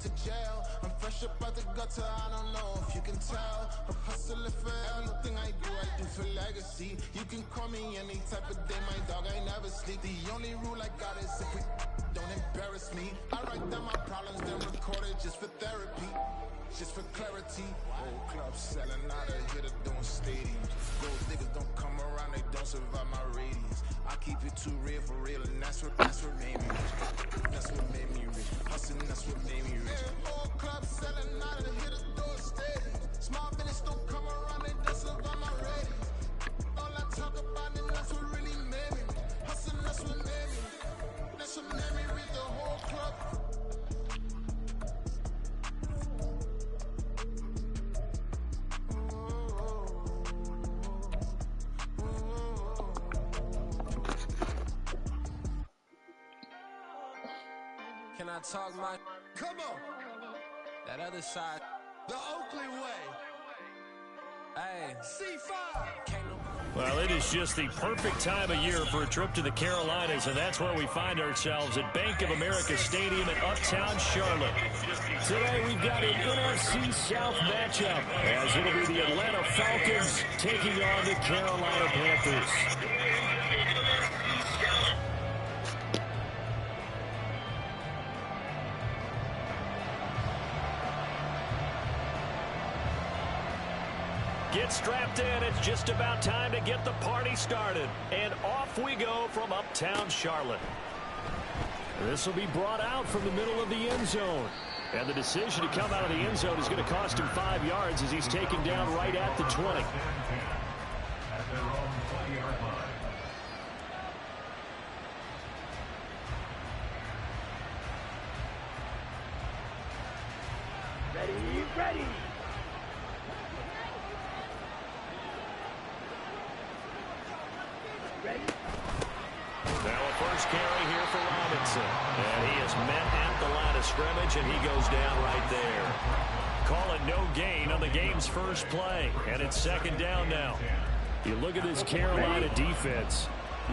to jail. I'm fresh up out the gutter, I don't know if you can tell. I'm hustling for everything I do for legacy. You can call me any type of day, my dog, I never sleep. The only rule I got is if we don't embarrass me. I write down my problems, then record it just for therapy. Just for clarity, whole club selling out of here to doing stadiums. Those niggas don't come around, they don't survive my radius. I keep it too real for real, and that's what made me rich. That's what made me rich. Hustling, that's what made me rich. Whole club selling out of here to doing stadiums. Small business don't come around, they don't survive my radius. All I talk about it, that's what really made me. Hustling, that's what made me. That's what made me reach the whole club. Can I talk my... Come on! That other side. The Oakley way. Hey. C5. Well, it is just the perfect time of year for a trip to the Carolinas, and that's where we find ourselves at Bank of America Stadium in Uptown Charlotte. Today we've got an NFC South matchup, as it'll be the Atlanta Falcons taking on the Carolina Panthers. Get strapped in. It's just about time to get the party started. And off we go from Uptown Charlotte. This will be brought out from the middle of the end zone. And the decision to come out of the end zone is going to cost him 5 yards as he's taken down right at the 20. Ready. Now a first carry here for Robinson. And he is met at the line of scrimmage, and he goes down right there. Call it no gain on the game's first play. And it's second down now. You look at this Carolina defense.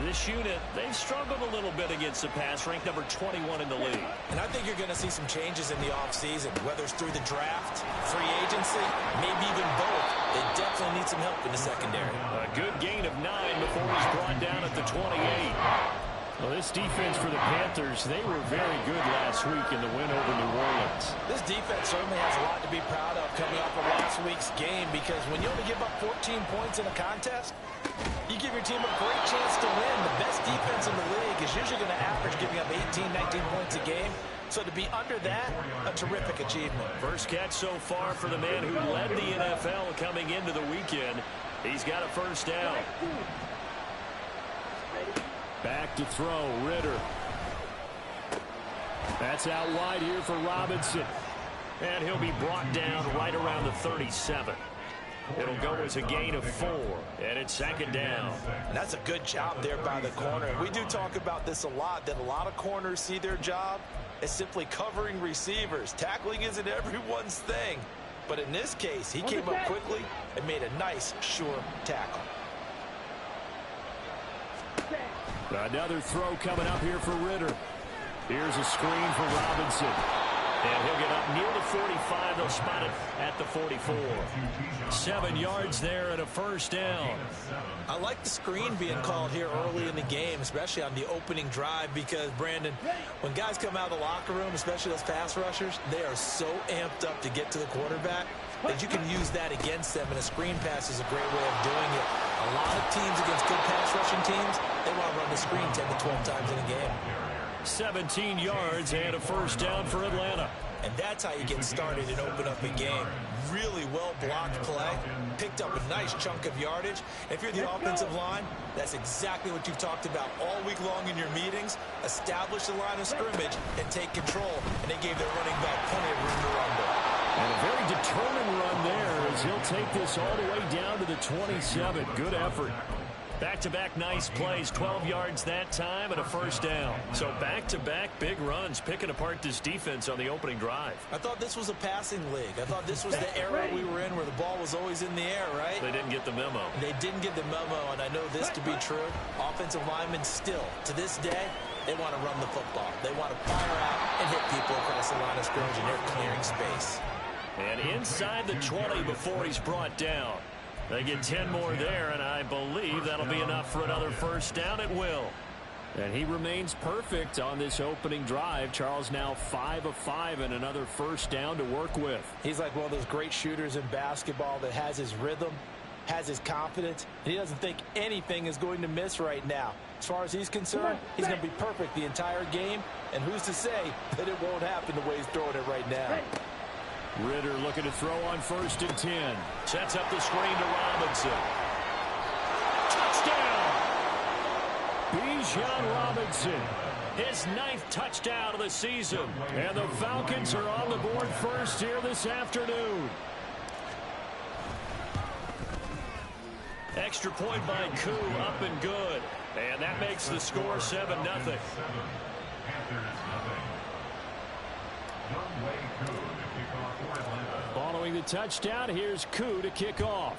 This unit, they've struggled a little bit against the pass, ranked number 21 in the league. And I think you're going to see some changes in the offseason, whether it's through the draft, free agency, maybe even both. They definitely need some help in the secondary. A good gain of 9 before he's brought down at the 28. Well, this defense for the Panthers, they were very good last week in the win over New Orleans. This defense certainly has a lot to be proud of coming off of last week's game, because when you only give up 14 points in a contest, you give your team a great chance to win. The best defense in the league is usually going to average giving up 18, 19 points a game. So to be under that, a terrific achievement. First catch so far for the man who led the NFL coming into the weekend. He's got a first down. Back to throw, Ritter. That's out wide here for Robinson. And he'll be brought down right around the 37. It'll go as a gain of 4, and it's second down. And that's a good job there by the corner. We do talk about this a lot, that a lot of corners see their job as simply covering receivers. Tackling isn't everyone's thing. But in this case, he came up quickly and made a nice, sure tackle. Another throw coming up here for Ritter. Here's a screen for Robinson. And he'll get up near the 45. They'll spot it at the 44. 7 yards there and a first down. I like the screen being called here early in the game, especially on the opening drive, because, Brandon, when guys come out of the locker room, especially those pass rushers, they are so amped up to get to the quarterback that you can use that against them, and a screen pass is a great way of doing it. A lot of teams against good pass rushing teams, they want to run the screen 10 to 12 times in a game. 17 yards and a first down for Atlanta. And that's how you get started and open up a game. Really well-blocked play. Picked up a nice chunk of yardage. If you're the offensive line, that's exactly what you've talked about all week long in your meetings. Establish the line of scrimmage and take control. And they gave their running back plenty of room to run there. And a very determined run there as he'll take this all the way down to the 27. Good effort. Back-to-back nice plays, 12 yards that time and a first down. So back-to-back big runs, picking apart this defense on the opening drive. I thought this was a passing league. I thought this was the era we were in where the ball was always in the air, right? They didn't get the memo. They didn't get the memo, and I know this to be true. Offensive linemen still, to this day, They want to run the football. They want to fire out and hit people across the line of scrimmage, and they're clearing space. And inside the 20 before he's brought down. They get 10 more there, and I believe that'll be enough for another first down. It will. And he remains perfect on this opening drive. Charles now 5 of 5 and another first down to work with. He's like one of those great shooters in basketball that has his rhythm, has his confidence, and he doesn't think anything is going to miss right now. As far as he's concerned, he's going to be perfect the entire game, and who's to say that it won't happen the way he's throwing it right now. Ritter looking to throw on 1st and 10. Sets up the screen to Robinson. Touchdown! Bijan Robinson, his 9th touchdown of the season. And the Falcons are on the board first here this afternoon. Extra point by Koo, up and good. And that makes the score 7-0. Following the touchdown, here's Koo to kick off.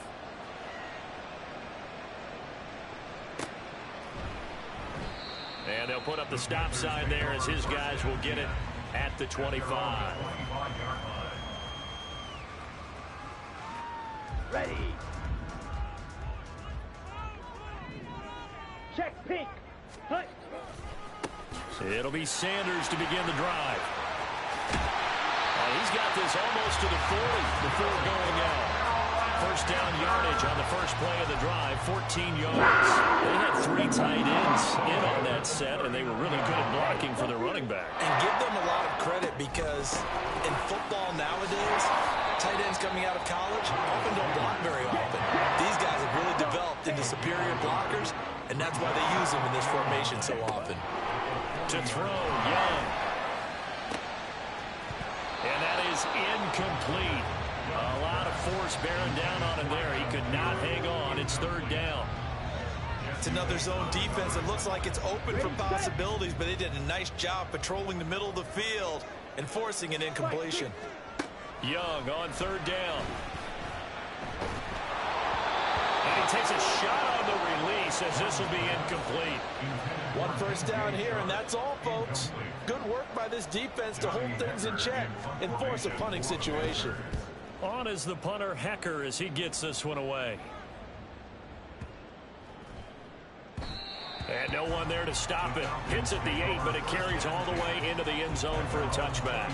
And they'll put up the stop sign there as his guys will get it at the 25. Ready. Check pink. Put. It'll be Sanders to begin the drive. He's got this almost to the 40 before going out. First down yardage on the first play of the drive, 14 yards. They had 3 tight ends in on that set, and they were really good at blocking for their running back. And give them a lot of credit because in football nowadays, tight ends coming out of college often don't block very often. These guys have really developed into superior blockers, and that's why they use them in this formation so often. To throw, Young. And that is incomplete. A lot of force bearing down on him there. He could not hang on. It's 3rd down. It's another zone defense. It looks like it's open for possibilities, but they did a nice job patrolling the middle of the field and forcing an incompletion. Young on 3rd down. And he takes a shot on the release as this will be incomplete. 1 first down here, and that's all, folks. Good work by this defense to hold things in check and force a punting situation. On is the punter, Hecker, as he gets this one away. And no one there to stop it. Hits at the 8, but it carries all the way into the end zone for a touchback.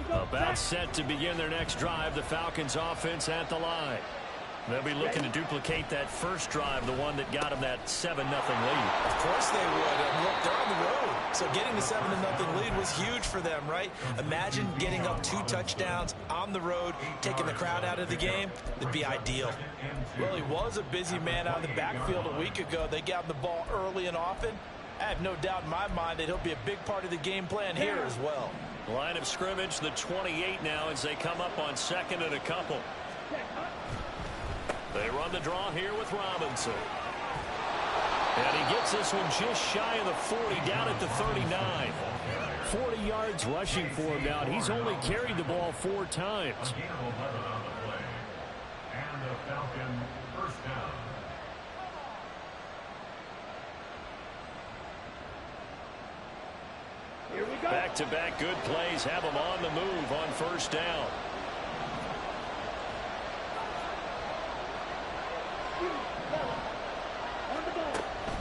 About set to begin their next drive. The Falcons offense at the line. They'll be looking to duplicate that first drive, the one that got them that 7-0 lead. Of course they would. And look, they're on the road. So getting the 7-0 lead was huge for them, right? Imagine getting up 2 touchdowns on the road, taking the crowd out of the game. That'd be ideal. Well, he was a busy man out of the backfield a week ago. They got the ball early and often. I have no doubt in my mind that he'll be a big part of the game plan here as well. Line of scrimmage, the 28 now as they come up on 2nd and a couple. They run the draw here with Robinson. And he gets this one just shy of the 40, down at the 39. 40 yards rushing for him now. He's only carried the ball 4 times. And the Falcon first down. Back-to-back good plays have him on the move on 1st down.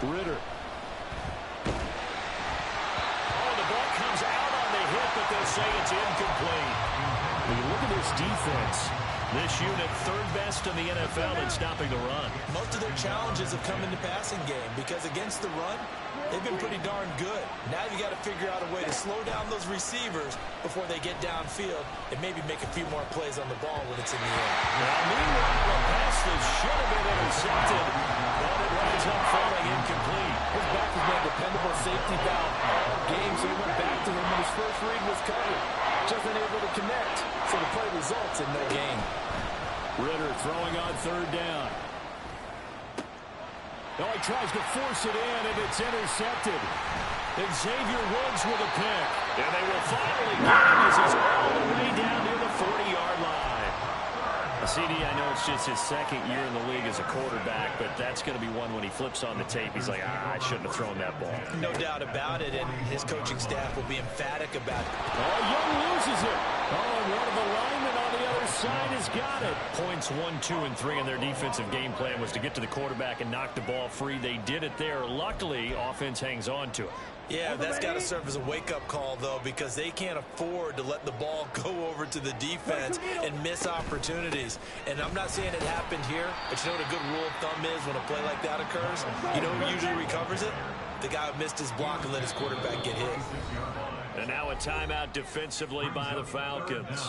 Ritter. Oh, the ball comes out on the hit, but they'll say it's incomplete. When you look at this defense, this unit 3rd best in the NFL in stopping the run. Most of their challenges have come in the passing game because against the run, they've been pretty darn good. Now you got to figure out a way to slow down those receivers before they get downfield and maybe make a few more plays on the ball when it's in the air. Now, meanwhile, a pass that should have been intercepted, but it winds up falling incomplete. His back has been a dependable safety valve all game, so he went back to him when his first read was covered. Just unable to connect, so the play results in no gain. Ritter throwing on 3rd down. Oh, he tries to force it in, and it's intercepted. And Xavier Woods with a pick. And they will finally get him as he's all the way down near the 40-yard line. CD, I know it's just his second year in the league as a quarterback, but that's going to be one when he flips on the tape. He's like, I shouldn't have thrown that ball. No doubt about it, and his coaching staff will be emphatic about it. Oh, Young loses it. Oh, and one of the linemen on the other side has got it. Points 1, 2, and 3 in their defensive game plan was to get to the quarterback and knock the ball free. They did it there. Luckily, offense hangs on to it. Yeah, that's got to serve as a wake-up call, though, because they can't afford to let the ball go over to the defense and miss opportunities. And I'm not saying it happened here, but you know what a good rule of thumb is when a play like that occurs? You know who usually recovers it? The guy who missed his block and let his quarterback get hit. And now a timeout defensively by the Falcons.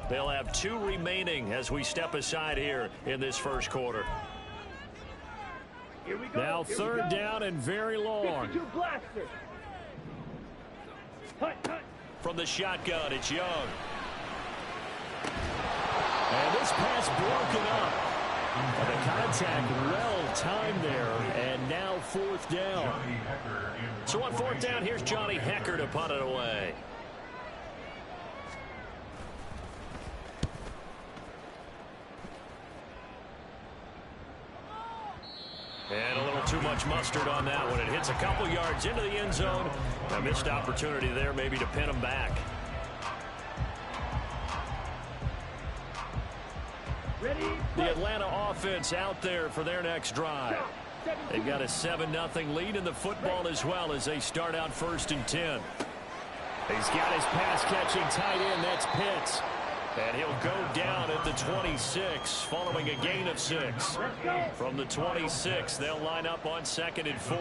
They'll have 2 remaining as we step aside here in this first quarter. Now third down and very long. From the shotgun, it's Young. And this pass broken up. And the contact well timed there. And now fourth down. So on fourth down, here's Johnny Hekker to punt it away. And a little too much mustard on that one. It hits a couple yards into the end zone. A missed opportunity there maybe to pin him back. The Atlanta offense out there for their next drive. They've got a 7-0 lead in the football as well as they start out 1st and 10. He's got his pass-catching tight end. That's Pitts. And he'll go down at the 26 following a gain of 6. From the 26, they'll line up on 2nd and 4.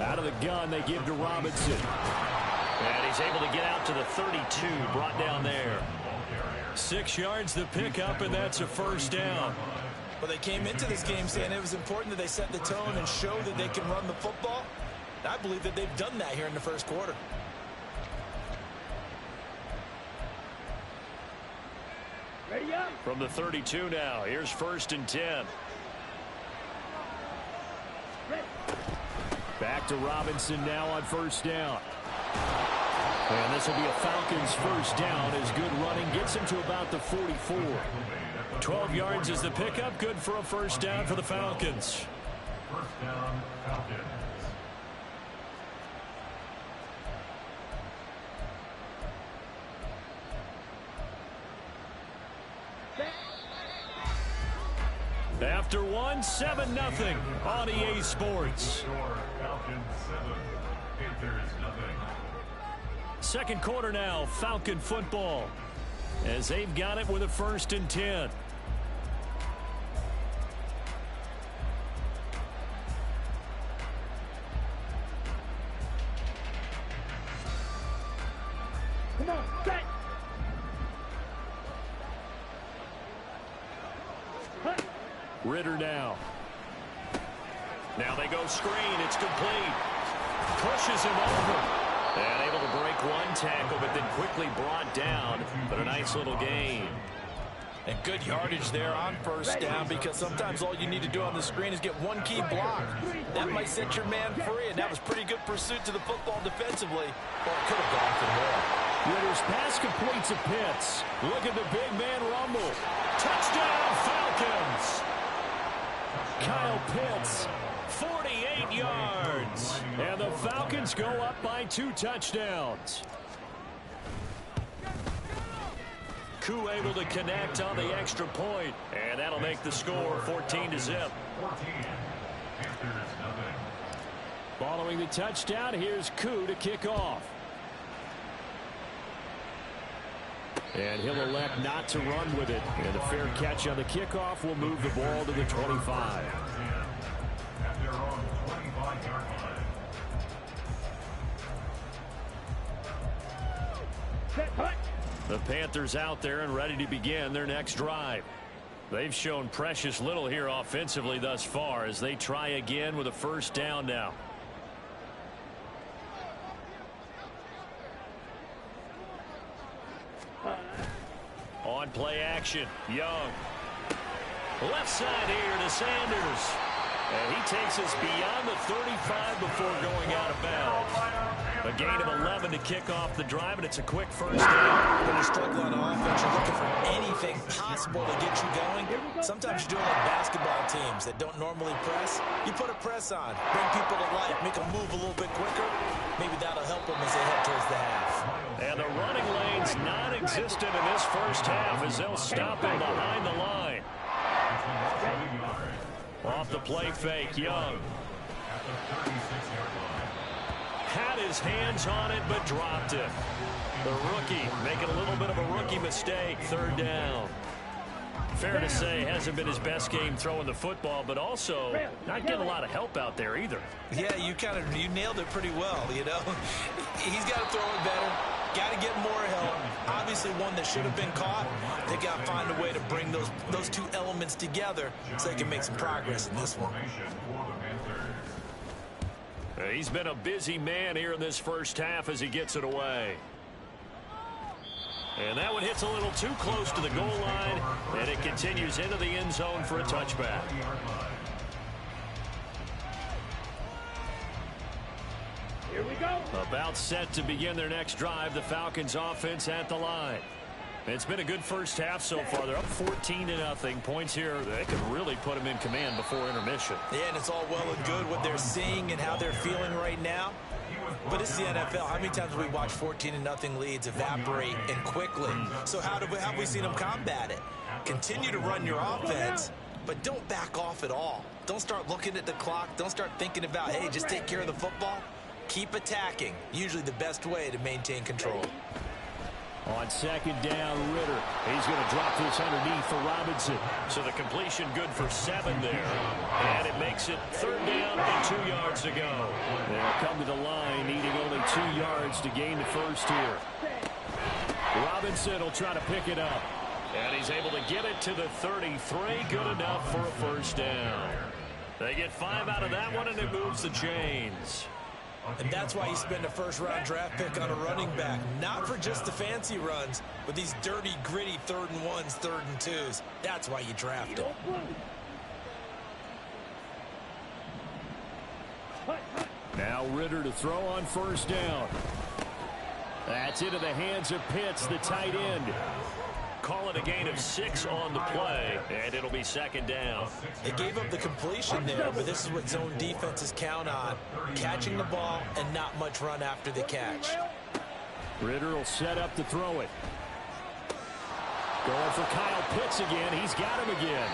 Out of the gun, they give to Robinson. And he's able to get out to the 32, brought down there. 6 yards the pickup, and that's a first down. Well, they came into this game saying it was important that they set the tone and show that they can run the football. I believe that they've done that here in the first quarter. From the 32 now, here's 1st and 10. Back to Robinson now on 1st down. And this will be a Falcons first down as good running gets him to about the 44. 12 yards is the pickup, good for a first down for the Falcons. First down, Falcons. After one, 7-0 on EA Sports. Falcons 7, Panthers 0. Second quarter now, Falcon football. As they've got it with a 1st and 10. Come on, set. Ritter now. Now they go screen. It's complete. Pushes him over. And able to break one tackle, but then quickly brought down. But a nice little gain. And good yardage there on first down, because sometimes all you need to do on the screen is get one key block. That might set your man free, and that was pretty good pursuit to the football defensively. Or it could have gone for more. Ritter's pass completes to Pitts. Look at the big man rumble. Touchdown, Falcons! Kyle Pitts, 48 yards. And the Falcons go up by 2 touchdowns. Koo able to connect on the extra point. And that'll make the score 14-0. 14, Panthers 0. Following the touchdown, here's Koo to kick off. And he'll elect not to run with it. And a fair catch on the kickoff will move the ball to the 25. At their own 25-yard line. The Panthers out there and ready to begin their next drive. They've shown precious little here offensively thus far as they try again with a first down now. On play action, Young. Left side here to Sanders. And he takes us beyond the 35 before going out of bounds. A gain of 11 to kick off the drive, and it's a quick first down. When you struggle on offense, you're looking for anything possible to get you going. Sometimes you're doing like basketball teams that don't normally press. You put a press on, bring people to life, make them move a little bit quicker. Maybe that'll help them as they head towards the half. And the running lane's non-existent in this first half as they'll stop him behind the line. Off the play fake, Young. Had his hands on it, but dropped it. The rookie making a little bit of a rookie mistake, third down. Fair to say, hasn't been his best game throwing the football, but also not getting a lot of help out there either. Yeah, you nailed it pretty well, you know. He's got to throw it better. Got to get more help. Obviously one that should have been caught. They got to find a way to bring those two elements together so they can make some progress in this one. He's been a busy man here in this first half as he gets it away. And that one hits a little too close to the goal line, and it continues into the end zone for a touchback. Here we go. About set to begin their next drive, the Falcons offense at the line. It's been a good first half so far. They're up 14-0. Points here, they could really put them in command before intermission. Yeah, and it's all well and good what they're seeing and how they're feeling right now. But it's the NFL. How many times have we watched 14-0 leads evaporate and quickly? So how have we seen them combat it? Continue to run your offense, but don't back off at all. Don't start looking at the clock. Don't start thinking about, hey, just take care of the football. Keep attacking. Usually the best way to maintain control. On second down, Ritter. He's going to drop this underneath for Robinson. So the completion good for 7 there. And it makes it third down and 2 yards to go. They'll come to the line, needing only 2 yards to gain the first here. Robinson will try to pick it up. And he's able to get it to the 33. Good enough for a first down. They get 5 out of that one, and it moves the chains. And that's why you spend a first-round draft pick on a running back. Not for just the fancy runs, but these dirty, gritty 3rd and 1s, 3rd and 2s. That's why you draft him. Now Ritter to throw on first down. That's into the hands of Pitts, the tight end. Call it a gain of 6 on the play, and it'll be second down. They gave up the completion there, but this is what zone defenses count on. Catching the ball and not much run after the catch. Ritter will set up to throw it. Going for Kyle Pitts again. He's got him again.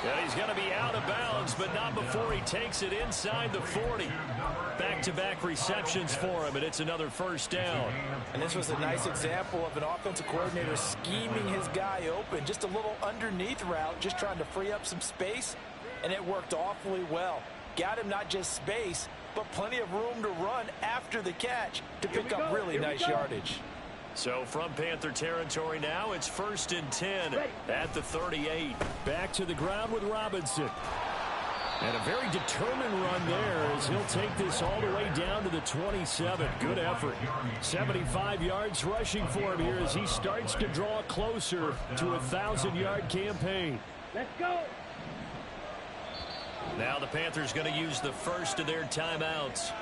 And he's going to be out of bounds, but not before he takes it inside the 40. Back-to-back receptions for him, and it's another first down. And this was a nice example of an offensive coordinator scheming his guy open. Just a little underneath route, just trying to free up some space, and it worked awfully well. Got him not just space, but plenty of room to run after the catch to pick up really nice yardage. So from Panther territory now, it's 1st and 10 at the 38. Back to the ground with Robinson. And a very determined run there as he'll take this all the way down to the 27. Good effort. 75 yards rushing for him here as he starts to draw closer to a 1,000-yard campaign. Let's go. Now the Panthers going to use the first of their timeouts.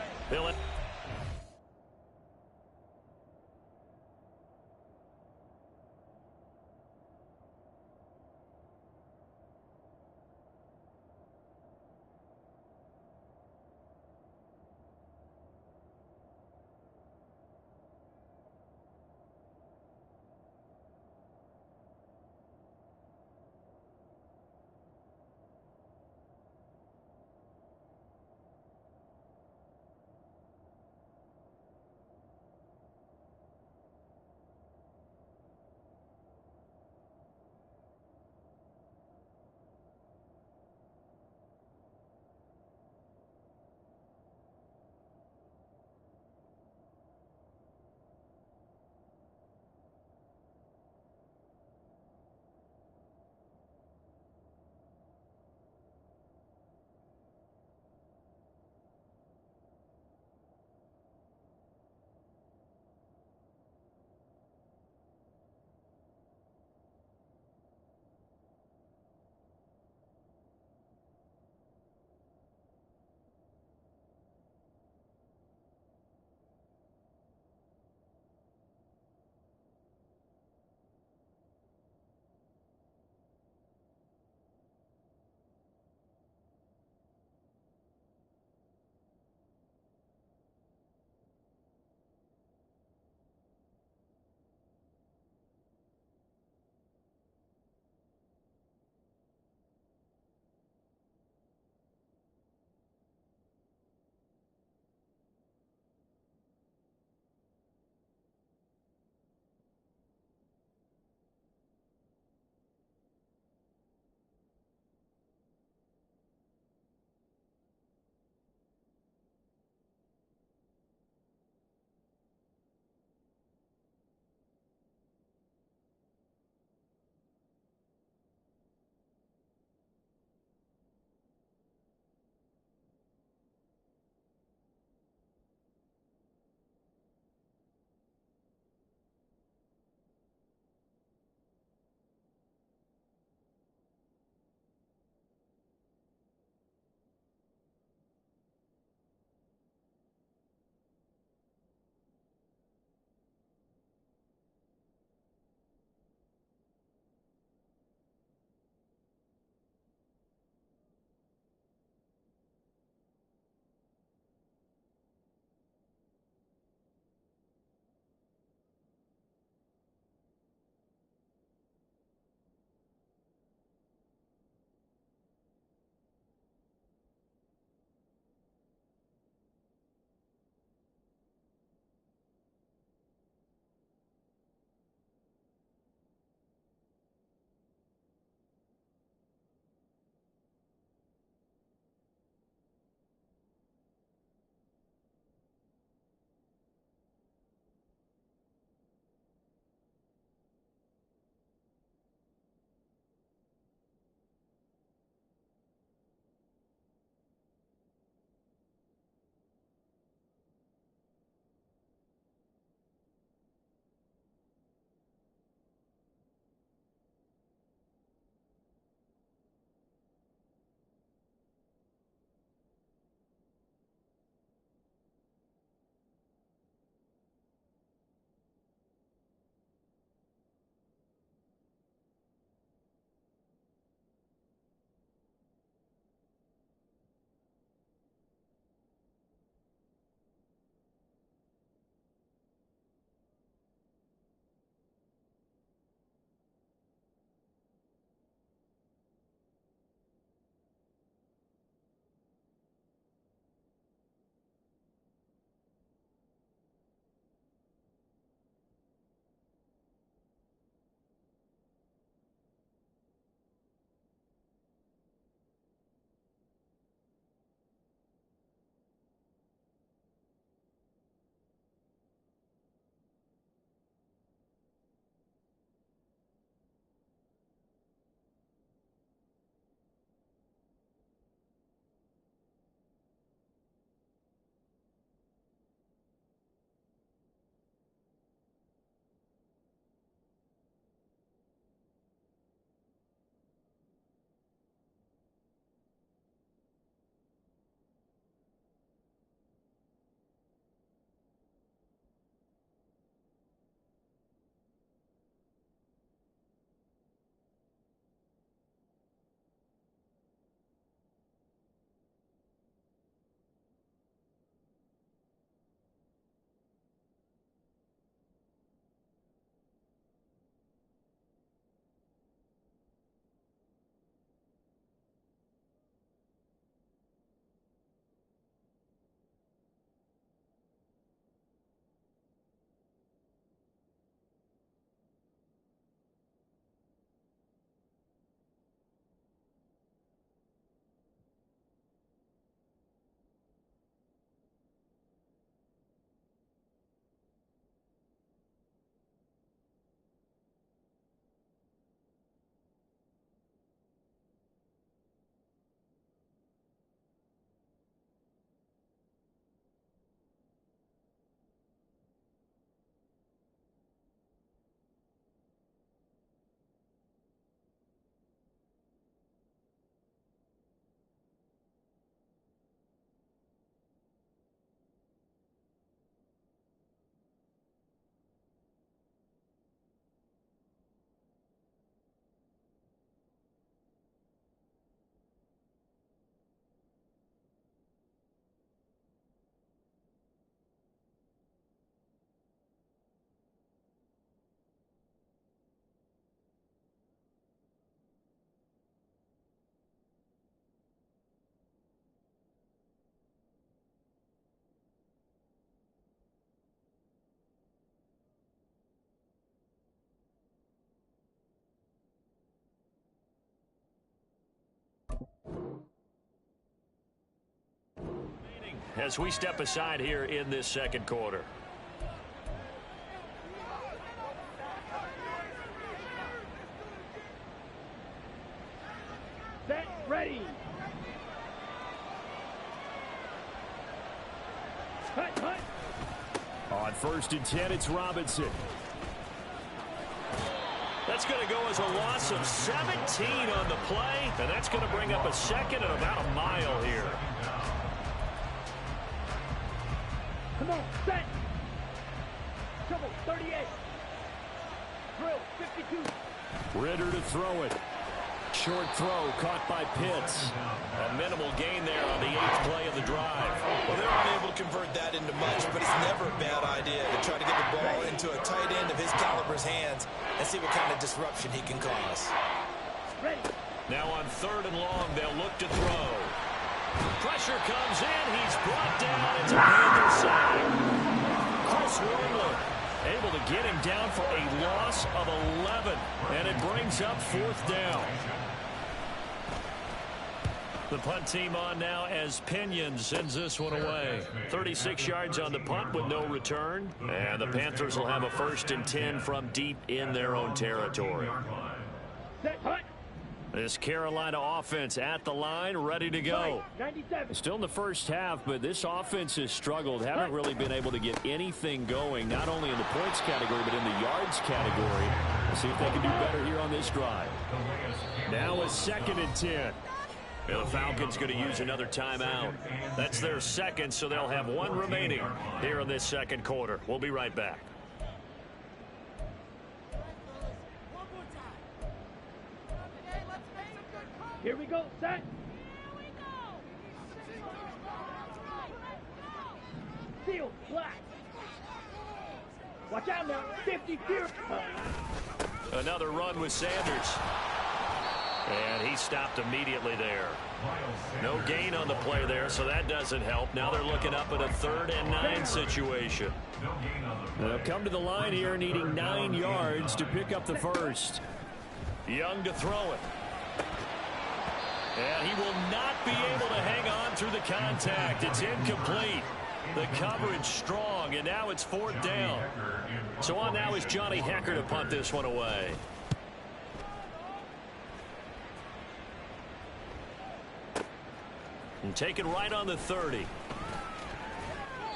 as we step aside here in this second quarter. Set, ready. Cut, cut. On 1st and 10, it's Robinson. That's going to go as a loss of 17 on the play, and that's going to bring up a second and about a mile here. Come on, set. Trouble, 38. Drill, 52. Ritter to throw it. Short throw caught by Pitts. A minimal gain there on the 8th play of the drive. Well, they weren't able to convert that into much, but it's never a bad idea to try to get the ball into a tight end of his caliber's hands and see what kind of disruption he can cause. Ready. Now on 3rd and long, they'll look to throw. Pressure comes in. He's brought down into Panther side. Chris Wormler able to get him down for a loss of 11, and it brings up 4th down. The punt team on now as Pinion sends this one away. 36 yards on the punt with no return. And the Panthers will have a 1st and 10 from deep in their own territory. Set, hut. This Carolina offense at the line, ready to go. 97. Still in the first half, but this offense has struggled. Haven't really been able to get anything going, not only in the points category, but in the yards category. We'll see if they can do better here on this drive. Now a 2nd and 10. And the Falcons going to use another timeout. That's their second, so they'll have one remaining here in this second quarter. We'll be right back. Here we go, set. Seal, black. Watch out now, 50 feet. Another run with Sanders. And he stopped immediately there. No gain on the play there, so that doesn't help. Now they're looking up at a 3rd and 9 situation. They'll come to the line here needing 9 yards to pick up the first. Young to throw it. And he will not be able to hang on through the contact. It's incomplete. The coverage strong, and now it's 4th down. So on now is Johnny Hekker to punt this one away. And taken right on the 30.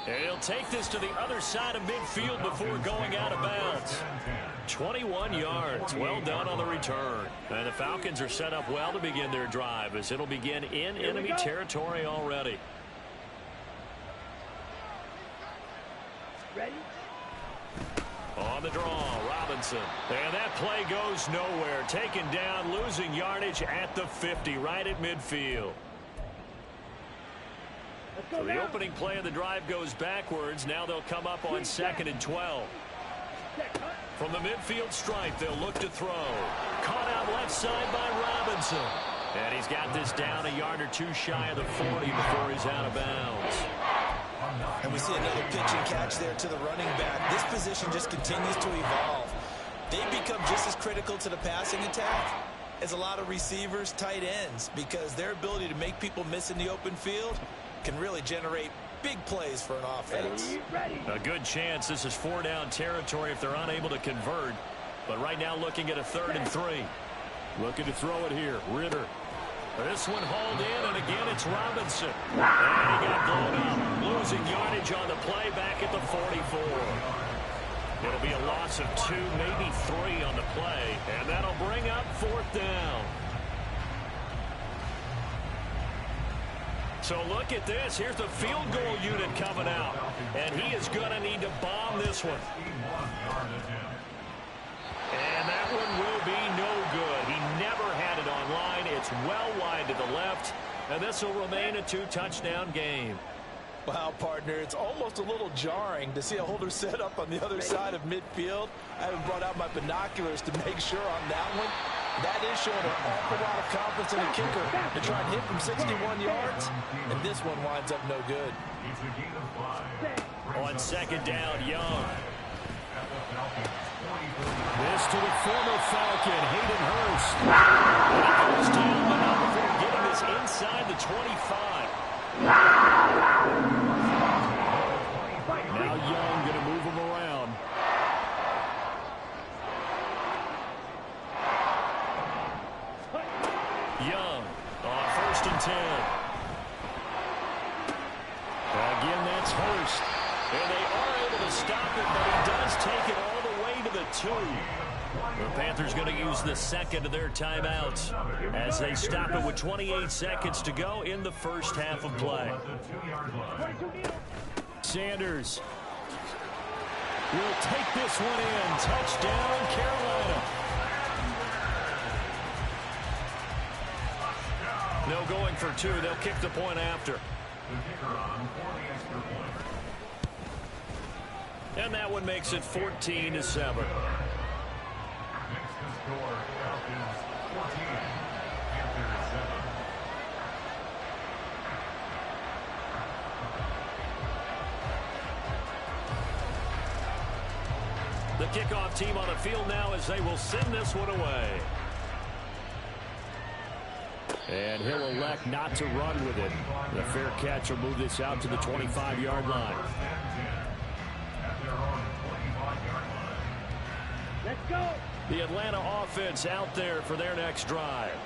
And he'll take this to the other side of midfield before going out of bounds. 21 yards. Well done on the return. And the Falcons are set up well to begin their drive as it'll begin in enemy territory already. Ready? On the draw, Robinson. And that play goes nowhere. Taken down, losing yardage at the 50, right at midfield. So the opening play of the drive goes backwards. Now they'll come up on 2nd and 12. From the midfield stripe, they'll look to throw. Caught out left side by Robinson. And he's got this down a yard or two shy of the 40 before he's out of bounds. And we see another pitch and catch there to the running back. This position just continues to evolve. They become just as critical to the passing attack as a lot of receivers, tight ends, because their ability to make people miss in the open field can really generate big plays for an offense. A good chance this is 4-down territory if they're unable to convert. But right now looking at a 3rd and 3. Looking to throw it here. Ritter. This one hauled in, and again it's Robinson. And he got blown up. Losing yardage on the play back at the 44. It'll be a loss of 2, maybe 3 on the play. And that'll bring up 4th down. So look at this. Here's the field goal unit coming out. And he is going to need to bomb this one. And that one will be no good. He never had it online. It's well wide to the left. And this will remain a 2-touchdown game. Wow, partner, it's almost a little jarring to see a holder set up on the other side of midfield. I haven't brought out my binoculars to make sure on that one. That is showing an awful lot of confidence in a kicker to try and hit from 61 yards. And this one winds up no good. On 2nd down, Young. This to the former Falcon, Hayden Hurst. And he goes down, but not before getting this inside the 25. Young on 1st and 10. Again, that's Hurst. And they are able to stop it, but he does take it all the way to the 2. The Panthers going to use the second of their timeouts as they stop it with 28 seconds to go in the first half of play. Sanders will take this one in. Touchdown, Carolina. No going for 2. They'll kick the point after. And that one makes it 14-7. The kickoff team on the field now as they will send this one away. And he'll elect not to run with it. The fair catch will move this out to the 25-yard line. Let's go. The Atlanta offense out there for their next drive.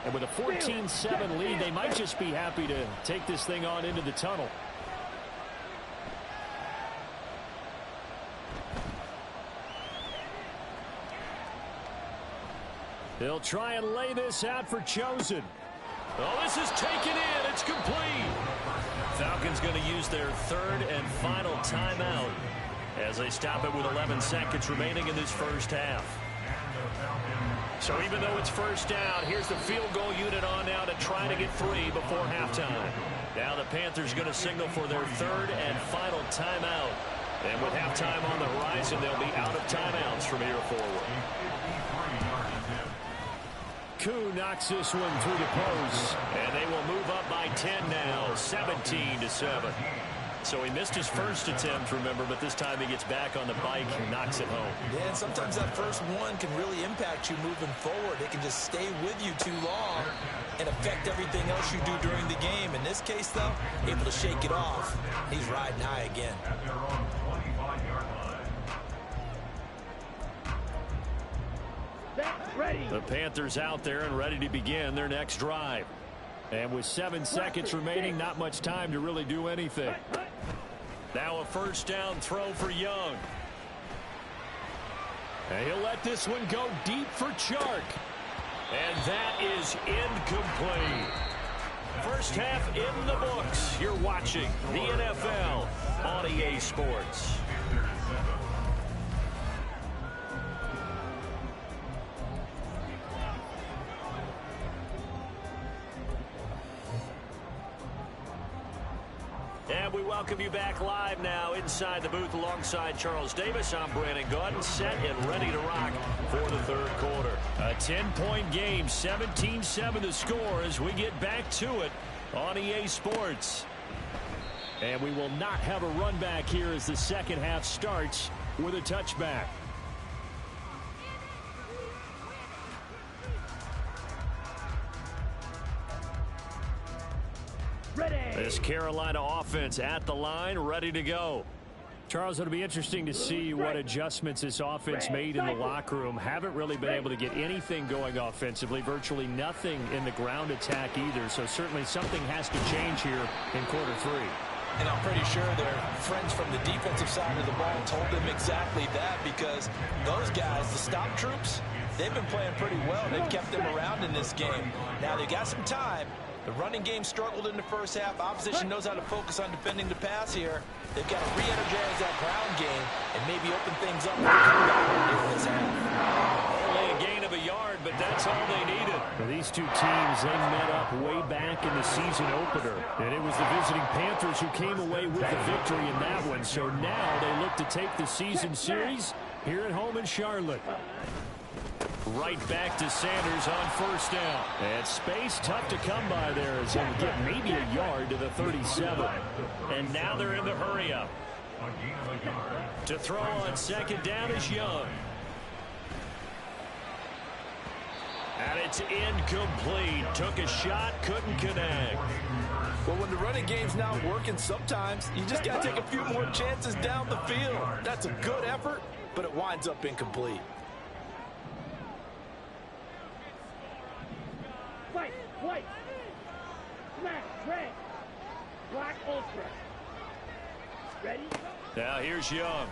And with a 14-7 lead, they might just be happy to take this thing on into the tunnel. They'll try and lay this out for Chosen. Oh, this is taken in. It's complete. Falcons going to use their third and final timeout as they stop it with 11 seconds remaining in this first half. So even though it's first down, here's the field goal unit on now to try to get 3 before halftime. Now the Panthers going to signal for their third and final timeout. And with halftime on the horizon, they'll be out of timeouts from here forward. Koo knocks this one through the post. And they will move up by 10 now, 17-7. So he missed his first attempt, remember, but this time he gets back on the bike and knocks it home. Yeah, and sometimes that first one can really impact you moving forward. It can just stay with you too long and affect everything else you do during the game. In this case, though, able to shake it off. He's riding high again. Ready. The Panthers out there and ready to begin their next drive. And with 7 seconds remaining, not much time to really do anything. Now a first down throw for Young. And he'll let this one go deep for Chark. And that is incomplete. First half in the books. You're watching the NFL on EA Sports. And we welcome you back live now inside the booth alongside Charles Davis. I'm Brandon Gaudin, set and ready to rock for the third quarter. A 10-point game, 17-7 the score as we get back to it on EA Sports. And we will not have a run back here as the second half starts with a touchback. This Carolina offense at the line, ready to go. Charles, it'll be interesting to see what adjustments this offense made in the locker room. Haven't really been able to get anything going offensively, virtually nothing in the ground attack either. So certainly something has to change here in quarter 3. And I'm pretty sure their friends from the defensive side of the ball told them exactly that, because those guys, the stop troops, they've been playing pretty well. They've kept them around in this game. Now they got some time. The running game struggled in the first half. Opposition knows how to focus on defending the pass here. They've got to re-energize that ground game and maybe open things up for the comeback in this half. Only a gain of a yard, but that's all they needed. Well, these two teams, they met up way back in the season opener. And it was the visiting Panthers who came away with the victory in that one. So now they look to take the season series here at home in Charlotte. Right back to Sanders on first down. And space tough to come by there as he'll get maybe a yard to the 37. And now they're in the hurry up. To throw on second down is Young. And it's incomplete. Took a shot, couldn't connect. Well, when the running game's not working, sometimes you just got to take a few more chances down the field. That's a good effort, but it winds up incomplete. white, black, red, black ultra. Ready? Now here's Young.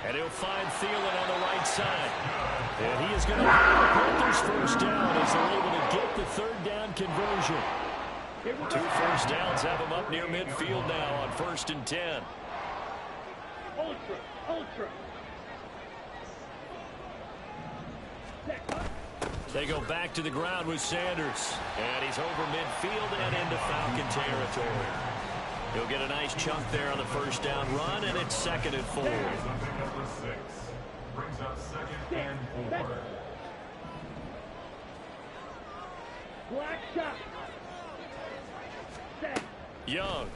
And he'll find Thielen on the right side. And he is going to have the Panthers first down as they're able to get the third down conversion. 2 first downs have them up near midfield now on 1st and 10. Ultra, ultra. They go back to the ground with Sanders. And he's over midfield and into Falcon territory. He'll get a nice chunk there on the first down run, and it's 2nd and 4. Number 6 brings up 2nd and 4. Black shot. Set. Young.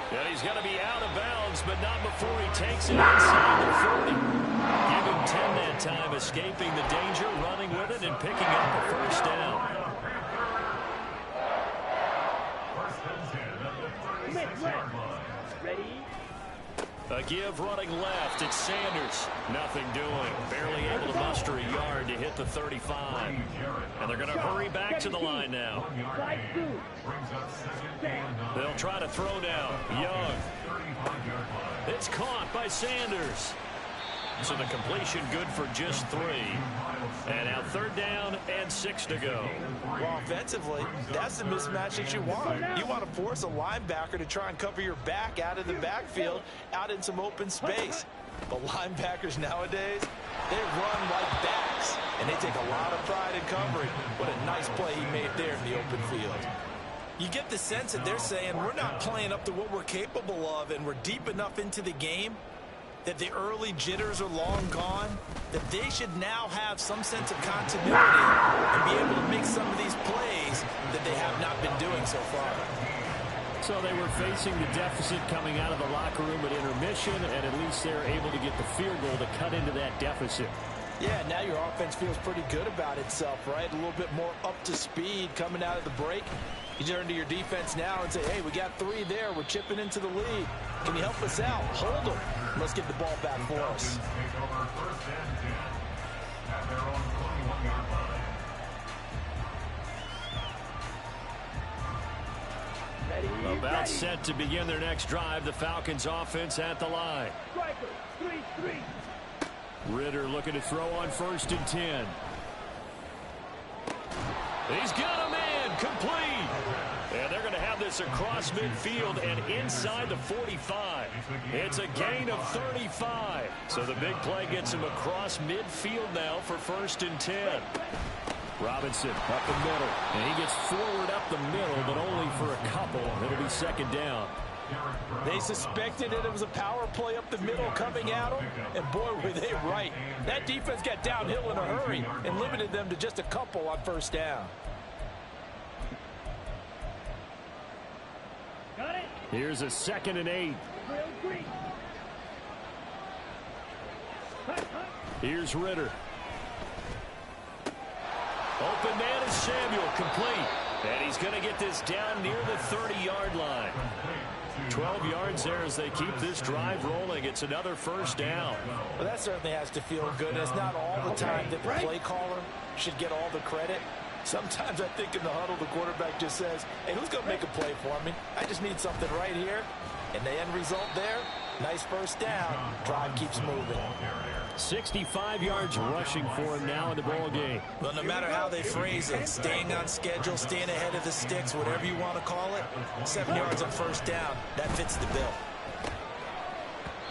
And he's going to be out of bounds, but not before he takes it inside the 40. Give him 10 that time, escaping the danger, running with it, and picking up the first down. First and 10 at the 36-yard line. Ready? A give running left. It's Sanders. Nothing doing. Barely able to muster a yard to hit the 35. And they're going to hurry back to the line now. Side two. Brings up 2nd and 9. They'll try to throw now. Young. 35-yard line. It's caught by Sanders. So the completion good for just 3. And now 3rd down and 6 to go. Well, offensively, that's the mismatch that you want. You want to force a linebacker to try and cover your back out of the backfield, out in some open space. But linebackers nowadays, they run like backs, and they take a lot of pride in covering. What a nice play he made there in the open field. You get the sense that they're saying we're not playing up to what we're capable of, and we're deep enough into the game that the early jitters are long gone, that they should now have some sense of continuity and be able to make some of these plays that they have not been doing so far. So they were facing the deficit coming out of the locker room at intermission, and at least they're able to get the field goal to cut into that deficit. Yeah, now your offense feels pretty good about itself, right? A little bit more up to speed coming out of the break. You turn to your defense now and say, hey, we got 3 there. We're chipping into the lead. Can you help us out? Hold them. Let's get the ball back for us. Take over 1st and 10 at their own 21-yard line. Ready? About Ready. set to begin their next drive. The Falcons offense at the line. Striker, 3-3. Ritter looking to throw on 1st and 10. He's got a man complete. And they're going to have this across midfield and inside the 45. It's a gain of 35. So the big play gets him across midfield now for 1st and 10. Robinson up the middle. And he gets forward up the middle, but only for a couple. It'll be 2nd down. They suspected that it was a power play up the middle coming at them, and boy, were they right. That defense got downhill in a hurry and limited them to just a couple on 1st down. Got it. Here's a 2nd and 8. Real green. Hut, hut. Here's Ritter. Open man is Samuel, complete. And he's going to get this down near the 30-yard line. 12 yards there as they keep this drive rolling. It's another 1st down. Well, that certainly has to feel good. It's not all the time that the play caller should get all the credit. Sometimes I think in the huddle, the quarterback just says, hey, who's going to make a play for me? I just need something right here. And the end result there, nice 1st down. Drive keeps moving. 65 yards rushing for him now in the ball game. Well, no matter how they phrase it, staying on schedule, staying ahead of the sticks, whatever you want to call it, 7 yards on 1st down, that fits the bill.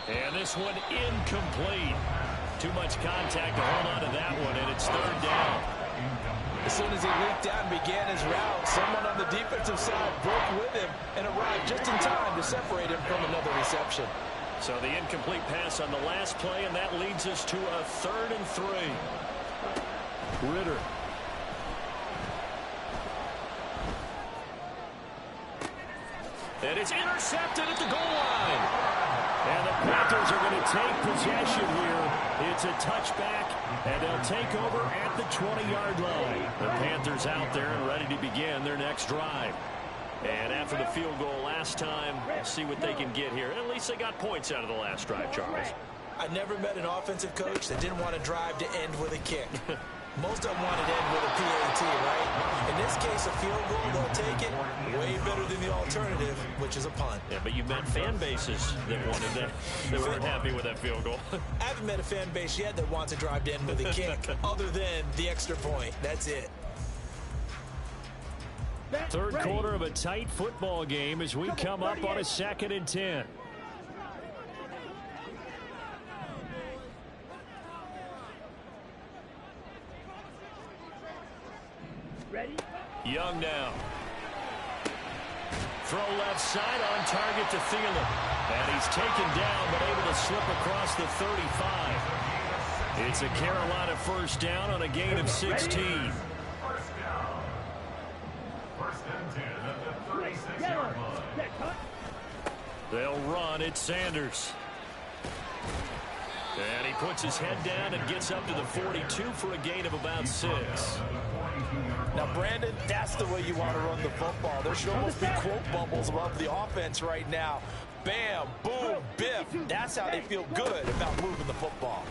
And this one incomplete. Too much contact to hold on to that one, and it's 3rd down. As soon as he leaked out and began his route, someone on the defensive side broke with him and arrived just in time to separate him from another reception. So the incomplete pass on the last play, and that leads us to a 3rd and 3. Ritter. And it's intercepted at the goal line. And the Panthers are going to take possession here. It's a touchback, and they'll take over at the 20-yard line. The Panthers out there and ready to begin their next drive. And after the field goal last time, we'll see what they can get here. At least they got points out of the last drive, Charles. I never met an offensive coach that didn't want to drive to end with a kick. Most of them want to end with a PAT, right? In this case, a field goal, they'll take it. Way better than the alternative, which is a punt. Yeah, but you've met fan bases that wanted that. They weren't happy with that field goal. I haven't met a fan base yet that wants to drive to end with a kick, other than the extra point. That's it. Third quarter of a tight football game as we come up on a 2nd and 10. Ready? Young now. Throw left side on target to Thielen. And he's taken down but able to slip across the 35. It's a Carolina first down on a gain of 16. First down. First and 10 at the 36-yard line. They'll run. It's Sanders. And he puts his head down and gets up to the 42 for a gain of about 6. Now, Brandon, that's the way you want to run the football. There should almost be quote bubbles above the offense right now. Bam, boom, biff. That's how they feel good about moving the football.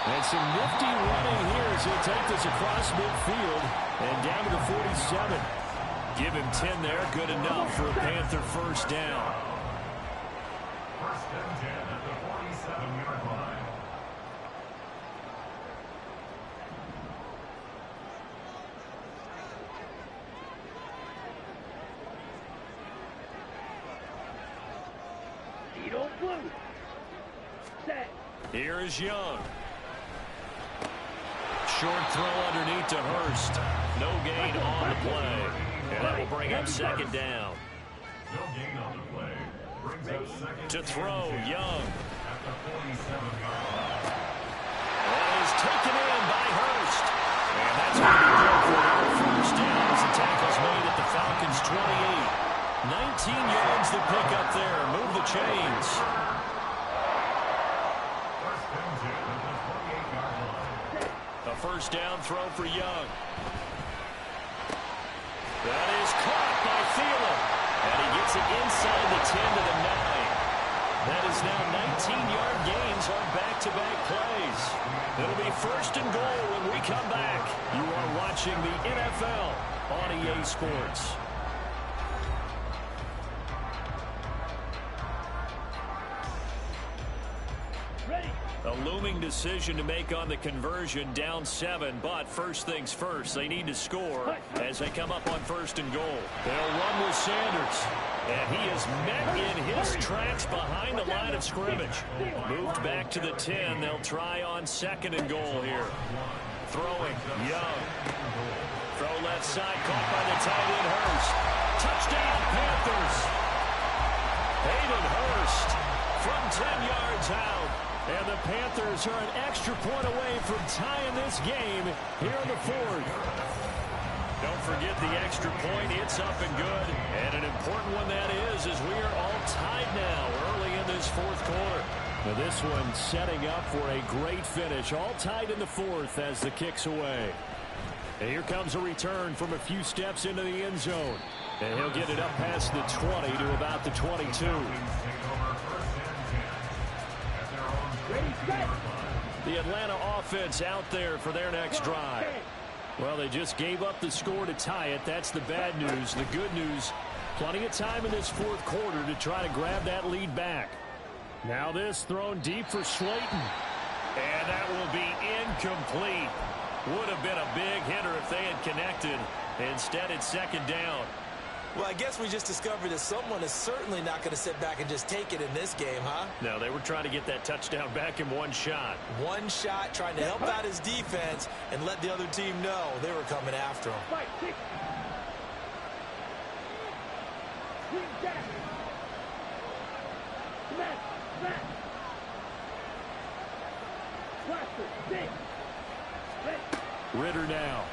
And some nifty running here as he'll take this across midfield and down to the 47. Give him 10 there. Good enough for a Panther first down. First and 10 at the 47-yard line. Tito Blue. Set. Here is Young. Short throw underneath to Hurst. No gain on the play. And that will bring up 2nd down. No gain on the play. Brings up 2nd To throw, Young. at the 47-yard line. And is taken in by Hurst. And that's going to be good for another first down as the tackle's made at the Falcons' 28. 19 yards to pick up there. Move the chains. First and 10 at the 28-yard line. A first down throw for Young. That is caught by Thielen. And he gets it inside the 10 to the 9. That is now 19-yard gains on back-to-back plays. It'll be first and goal when we come back. You are watching the NFL on EA Sports. A looming decision to make on the conversion, down 7, but first things first, they need to score as they come up on first and goal. They'll run with Sanders, and he is met in his tracks behind the line of scrimmage. Moved back to the 10, they'll try on 2nd and goal here. Throwing, Young. Throw left side, caught by the tight end, Hurst. Touchdown, Panthers. Hayden Hurst from 10 yards out. And the Panthers are an extra point away from tying this game here in the 4th. Don't forget the extra point. It's up and good. And an important one that is, as we are all tied now early in this 4th quarter. Now this one setting up for a great finish. All tied in the 4th as the kick's away. And here comes a return from a few steps into the end zone. And he'll get it up past the 20 to about the 22. The Atlanta offense out there for their next drive. Well, they just gave up the score to tie it. That's the bad news. The good news, plenty of time in this 4th quarter to try to grab that lead back. Now this thrown deep for Slayton. And that will be incomplete. Would have been a big hitter if they had connected. Instead, it's 2nd down. Well, I guess we just discovered that someone is certainly not going to sit back and just take it in this game, huh? No, they were trying to get that touchdown back in one shot. One shot, trying to help out his defense and let the other team know they were coming after him. Fight, kick. Swing back. Smash, smash. Cluster, six. Ready. Ritter now.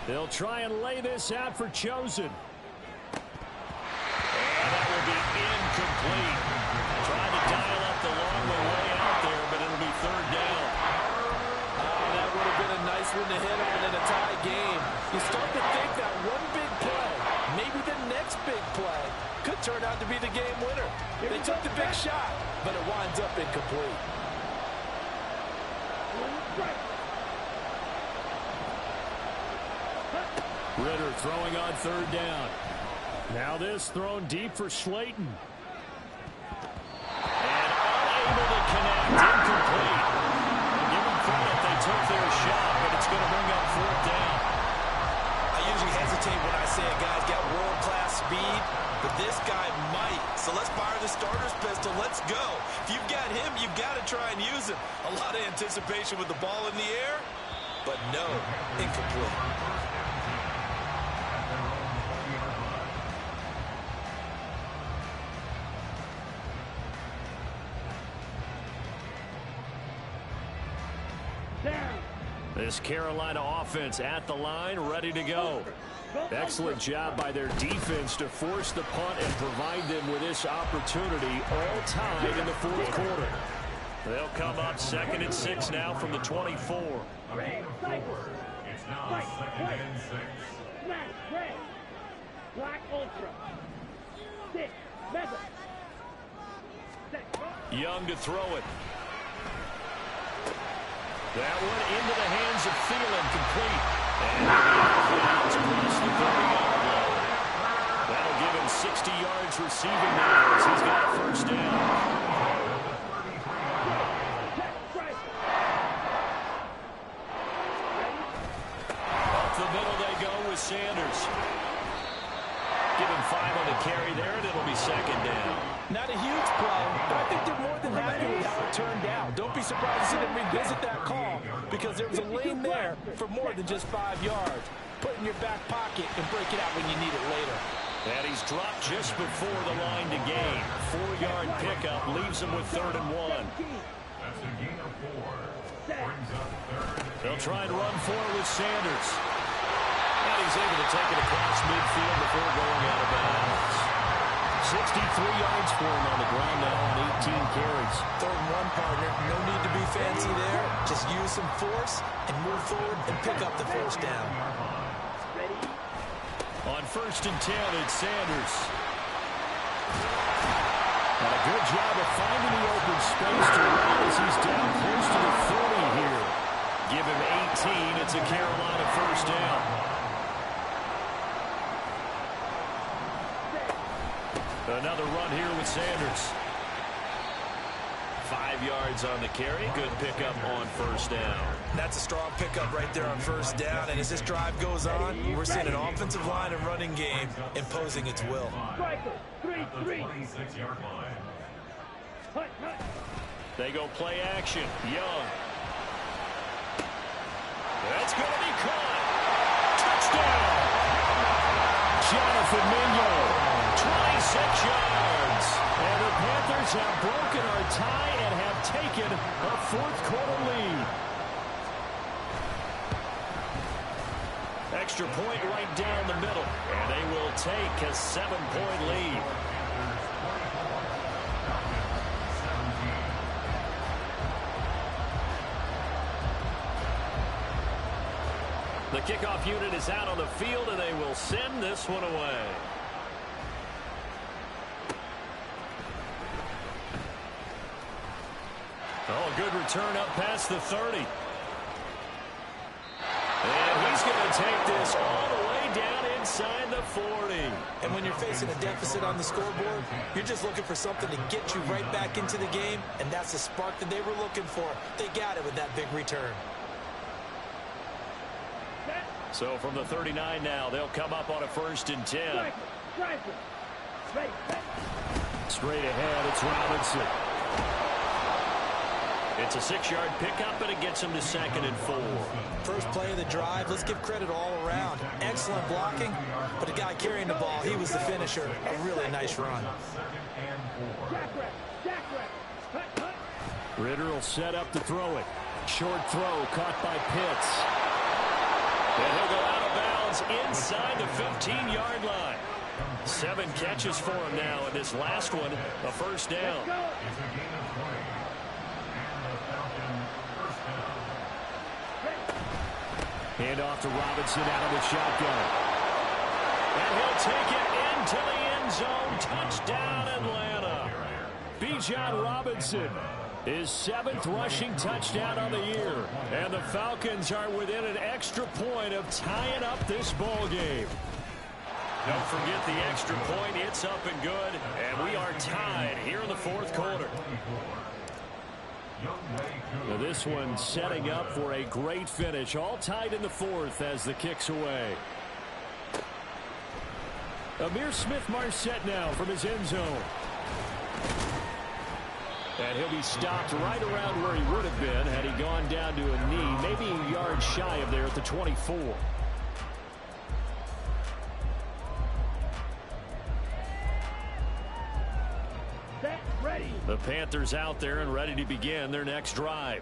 They'll try and lay this out for Chosen. And that will be incomplete. Trying to dial up the long way out there, but it'll be 3rd down. Oh, that would have been a nice one to hit on in a tie game. You start to think that one big play, maybe the next big play, could turn out to be the game winner. took the big shot, but it winds up incomplete. Ritter throwing on third down. Now this thrown deep for Slayton. And unable to connect, incomplete. Give them credit, they took their shot, but it's going to bring up fourth down. I usually hesitate when I say a guy's got world-class speed, but this guy might. So let's fire the starter's pistol. Let's go. If you've got him, you've got to try and use him. A lot of anticipation with the ball in the air, but no, incomplete. This Carolina offense at the line, ready to go. Excellent job by their defense to force the punt and provide them with this opportunity, all tied in the fourth quarter. They'll come up 2nd and 6 now from the 24. It's now 2nd and 6. Black, red, black ultra. 6, leather. Young to throw it. That one into the hands of Thielen, complete. And it's across the 30-yard line. That'll give him 60 yards receiving yards. He's got a first down. Up the middle they go with Sanders. Give him 5 on the carry there, and it'll be 2nd down. Not a huge play, but I think they're more than happy with how it turned out. Don't be surprised to see them revisit that call because there was a lane there for more than just 5 yards. Put it in your back pocket and break it out when you need it later. And he's dropped just before the line to gain. 4-yard pickup leaves him with 3rd and 1. That's a gain of 4. Brings up 3rd. They'll try and run forward with Sanders. And he's able to take it across midfield before going out of bounds. 63 yards for him on the ground now on 18 carries. 3rd and 1, partner. No need to be fancy there. Just use some force and move forward and pick up the first down. On 1st and 10, it's Sanders. And a good job of finding the open space to run as he's down close to the 40 here. Give him 18. It's a Carolina first down. Another run here with Sanders. 5 yards on the carry. Good pickup on first down. That's a strong pickup right there on first down. And as this drive goes on, we're seeing an offensive line and running game imposing its will. Striker, 3-3. 26-yard line. Hut, hut. They go play action. Young. That's going to be caught. Touchdown. Jonathan Mingo. 26 yards. And the Panthers have broken our tie and have taken a fourth quarter lead. Extra point right down the middle. And they will take a 7-point lead. The kickoff unit is out on the field, and they will send this one away. Oh, a good return up past the 30. And he's going to take this all the way down inside the 40. And when you're facing a deficit on the scoreboard, you're just looking for something to get you right back into the game, and that's the spark that they were looking for. They got it with that big return. So from the 39 now, they'll come up on a 1st and 10. Straight ahead, it's Robinson. It's a 6-yard pickup, and it gets him to 2nd and 4. First play of the drive, let's give credit all around. Excellent blocking, but the guy carrying the ball, he was the finisher. A really nice run. Ritter will set up to throw it. Short throw caught by Pitts. And he'll go out of bounds inside the 15-yard line. 7 catches for him now, and this last one, a first down. Hand off to Robinson out of the shotgun. And he'll take it into the end zone. Touchdown, Atlanta. Bijan Robinson. His 7th rushing touchdown on the year. And the Falcons are within an extra point of tying up this ball game. Don't forget the extra point. It's up and good. And we are tied here in the 4th quarter. Now this one setting up for a great finish. All tied in the 4th as the kick's away. Amir Smith-Marset now from his end zone. And he'll be stopped right around where he would have been had he gone down to a knee, maybe a yard shy of there at the 24. The Panthers out there and ready to begin their next drive.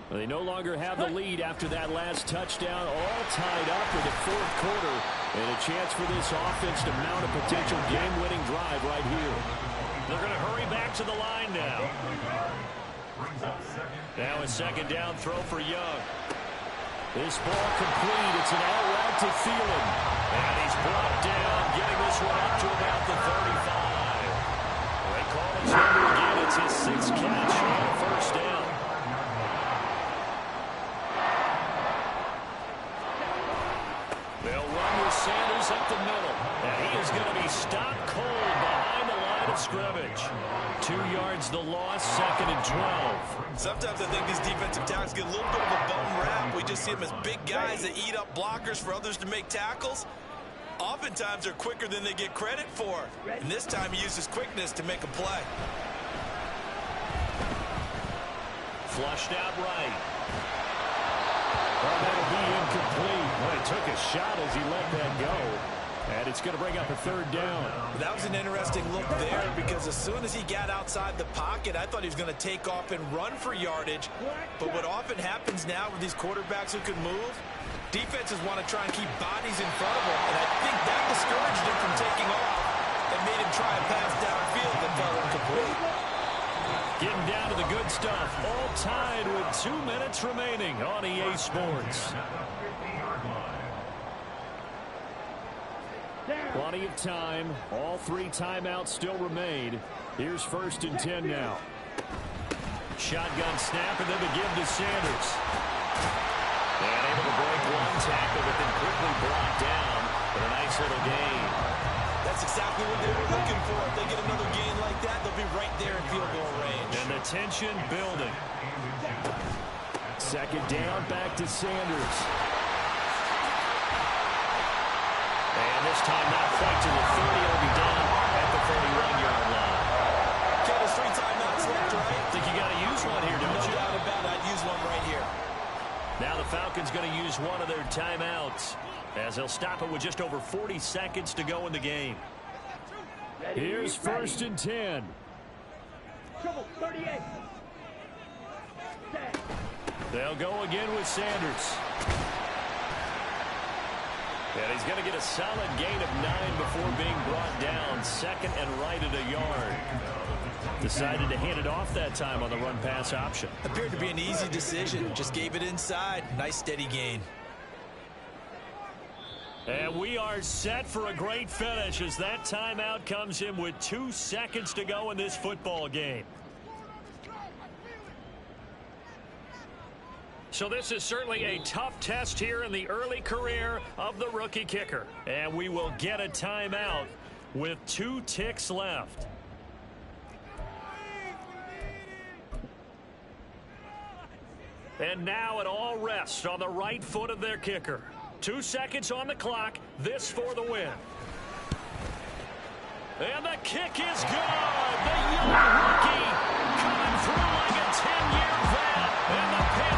They no longer have the lead after that last touchdown, all tied up with the 4th quarter, and a chance for this offense to mount a potential game-winning drive right here. They're going to hurry back to the line now. Now a 2nd down throw for Young. This ball complete. It's an out route to Thielen. And he's brought down, getting this one up to about the 35. They call his number again. It's his 6th catch on a 1st down. They'll run with Sanders up the middle. And he is going to be stopped cold behind the line of scrimmage. 2 yards the loss, 2nd and 12. Sometimes I think these defensive tackles get a little bit of a bum rap. We just see them as big guys that eat up blockers for others to make tackles. Oftentimes they're quicker than they get credit for. And this time he uses quickness to make a play. Flushed out right. Well, that'll be incomplete. Well, he took a shot as he let that go. And it's going to bring up a 3rd down. That was an interesting look there because as soon as he got outside the pocket, I thought he was going to take off and run for yardage. But what often happens now with these quarterbacks who can move, defenses want to try and keep bodies in front of them. And I think that discouraged him from taking off and made him try a pass downfield that fell incomplete. Getting down to the good stuff. All tied with 2 minutes remaining on EA Sports. Plenty of time. All 3 timeouts still remain. Here's 1st and 10 now. Shotgun snap and then the give to Sanders. And able to break 1 tackle, but then quickly brought down. But a nice little gain. That's exactly what they were looking for. If they get another gain like that, they'll be right there in field goal range. And the tension building. 2nd down, back to Sanders. And this time not quite to the 30. It'll be done at the 31-yard line. Okay, there's 3 timeouts left, right? I think you got to use one here, don't you? No doubt about it. I'd use one right here. Now the Falcons going to use one of their timeouts as they'll stop it with just over 40 seconds to go in the game. Here's 1st and 10. Trouble, 38. They'll go again with Sanders. And he's going to get a solid gain of 9 before being brought down. 2nd and right at a yard. Decided to hand it off that time on the run-pass option. Appeared to be an easy decision. Just gave it inside. Nice steady gain. And we are set for a great finish as that timeout comes in with 2 seconds to go in this football game. So this is certainly a tough test here in the early career of the rookie kicker. And we will get a timeout with 2 ticks left. And now it all rests on the right foot of their kicker. 2 seconds on the clock. This for the win. And the kick is good. The young rookie coming through like a 10-year vet. And the Panthers